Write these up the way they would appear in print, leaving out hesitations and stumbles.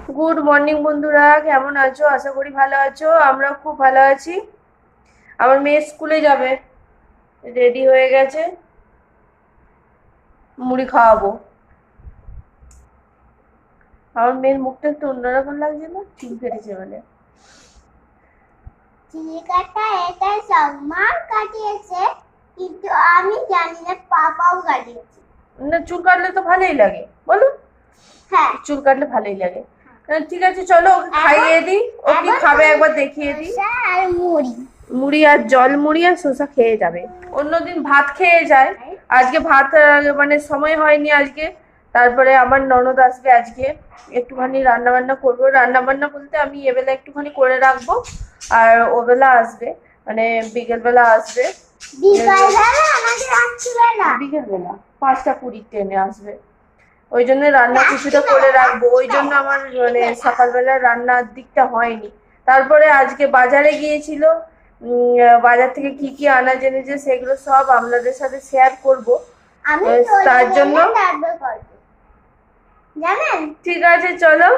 Good morning বন্ধুরা, কেমন আছো? আশা করি ভালো আছো। আমরা খুব ভালো আছি। আমার মেয়ে স্কুলে যাবে, রেডি হয়ে গেছে। মুড়ি খাওয়াবো। আমার মেয়ের মুখটা একটু অন্যরকম লাগছে না, চুল কেটেছে বলে। চিলিকাটা এটা সম্মান কাটিয়েছে, কিন্তু আমি জানি না পাপাও কাটিয়েছে। না, চুল কাটলে তো ভালোই লাগে, বলো। হ্যাঁ, চুল কাটলে ভালোই লাগে। ঠিক আছে, চলো ওকে খাইয়ে দিই। ও কি খাবে একবার দেখিয়ে দিই। আর মুড়ি মুড়ি আর জল মুড়ি আর শসা খেয়ে যাবে। অন্যদিন ভাত খেয়ে যায়, আজকে ভাত মানে সময় হয়নি আজকে। তারপরে আমার ননদ আসবে আজকে, একটুখানি রান্না বান্না করবো। রান্না বান্না বলতে আমি এবেলা একটুখানি করে রাখবো, আর ওবেলা আসবে, মানে বিকেল বেলা আসবে। বিকেল বেলা 5টা 20 ট্রেনে আসবে। ওই জন্য রান্না কিছুটা করে রাখবো। ওই জন্য আমার মানে সকালবেলা রান্নার দিকটা হয়নি। তারপরে আজকে বাজারে গিয়েছিল, বাজার থেকে কি কি আনা জেনেছে সেগুলো সব আপনাদের সাথে শেয়ার করব। তার জন্য জানেন, ঠিক আছে, চলো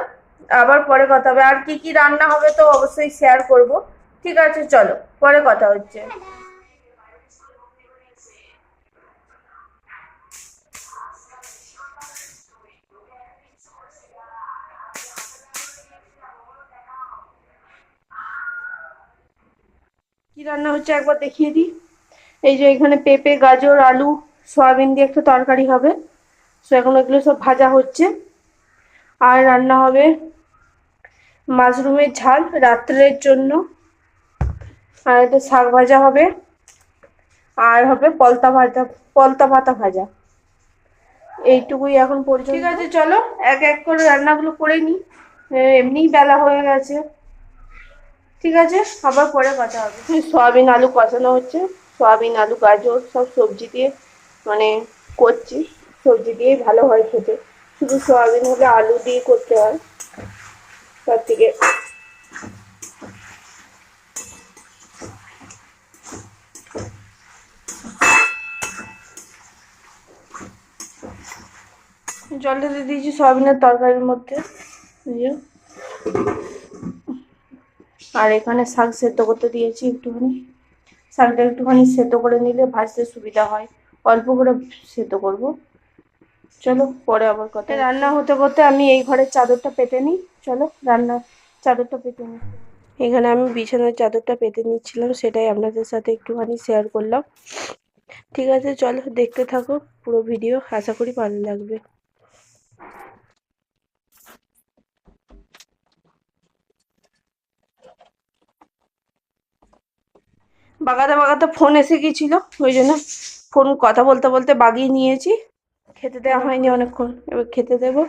আবার পরে কথা হবে। আর কি কি রান্না হবে তো অবশ্যই শেয়ার করব। ঠিক আছে, চলো পরে কথা হচ্ছে। কি রান্না হচ্ছে একবার দেখিয়ে দিই। এই যে এখানে পেঁপে, গাজর, আলু, সয়াবিন দিয়ে একটা তরকারি হবে। তো এখন এগুলো সব ভাজা হচ্ছে। আর রান্না হবে মাশরুমের ঝাল রাত্রের জন্য। আর একটা শাক ভাজা হবে। আর হবে পলতা পাতা ভাজা। এইটুকুই এখন পর্যন্ত। ঠিক আছে, চলো এক এক করে রান্নাগুলো করে নিই। এমনিই বেলা হয়ে গেছে। ঠিক আছে, আবার পরে কথা হবে। সয়াবিন আলু কষানো হচ্ছে। সয়াবিন আলু গাজর সব সবজি দিয়ে মানে করছি। সবজি দিয়েই ভালো হয় খেতে। শুধু সয়াবিন হলে আলু দিয়ে করতে হয়। তার থেকে জলটা দিয়ে দিয়েছি সয়াবিনের তরকারির মধ্যে। আর এখানে শাক সেদ্ধ করতে দিয়েছি একটুখানি। শাকটা একটুখানি সেদ্ধ করে নিলে ভাজতে সুবিধা হয়। অল্প করে সেদ্ধ করব। চলো পরে আবার কথা। রান্না হতে করতে আমি এই ঘরের চাদরটা পেতে নিই। চলো রান্নার চাদরটা পেতে নিই। এখানে আমি বিছানার চাদরটা পেতে নিচ্ছিলাম, সেটাই আপনাদের সাথে একটুখানি শেয়ার করলাম। ঠিক আছে, চলো দেখতে থাকো পুরো ভিডিও, আশা করি ভালো লাগবে। বাগাতে বাগাতে ফোন এসে গিয়েছিল, ওই জন্য ফোন কথা বলতে বলতে বাগিয়ে নিয়েছি। খেতে দেওয়া হয়নি অনেকক্ষণ, এবার খেতে দেবো।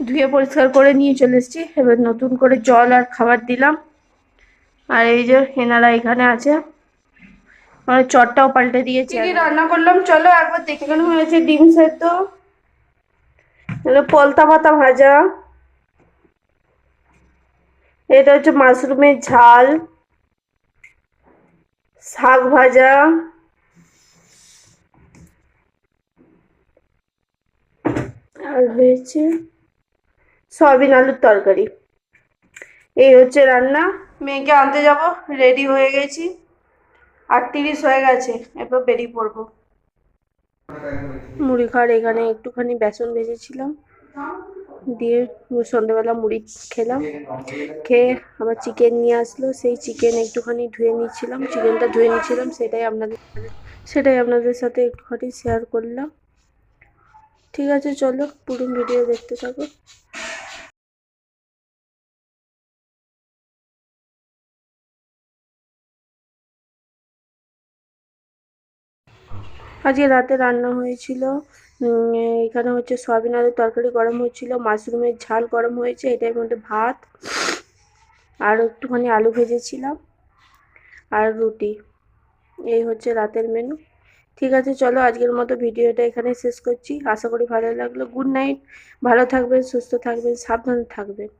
ধুয়ে পরিষ্কার করে নিয়ে চলে এসেছি। এবার নতুন করে জল আর খাবার দিলাম। আর এই যে এনারা এখানে আছে, মানে চটটাও পাল্টে দিয়েছি। কি রান্না করলাম চলো একবার দেখে। কেন হয়েছে ডিম সেদ্ধ, পলতা পাতা ভাজা, এটা হচ্ছে মাশরুমের ঝাল, শাক ভাজা, আর হয়েছে সয়াবিন আলুর তরকারি। এই হচ্ছে রান্না। মেয়েকে আনতে যাব, রেডি হয়ে গেছি। 8:30 হয়ে গেছে, এরপর বেরিয়ে পড়বো। মুড়ি খাওয়ার এখানে একটুখানি বেসন ভেজেছিলাম, দিয়ে সন্ধ্যেবেলা মুড়ি খেলাম। খেয়ে আবার চিকেন নিয়ে আসলো, সেই চিকেন একটুখানি চিকেনটা ধুয়ে নিচ্ছিলাম। সেটাই আপনাদের সাথে একটুখানি শেয়ার করলাম। ঠিক আছে, চলো পুরো ভিডিও দেখতে থাকো। আজকে রাতে রান্না হয়েছিল, এখানে হচ্ছে সয়াবিন আলুর তরকারি গরম হচ্ছিল, মাশরুমের ঝাল গরম হয়েছে, এটার মধ্যে ভাত আর একটুখানি আলু ভেজেছিলাম আর রুটি। এই হচ্ছে রাতের মেনু। ঠিক আছে, চলো আজকের মতো ভিডিওটা এখানে শেষ করছি। আশা করি ভালো লাগলো। Good night. ভালো থাকবেন, সুস্থ থাকবেন, সাবধানে থাকবেন।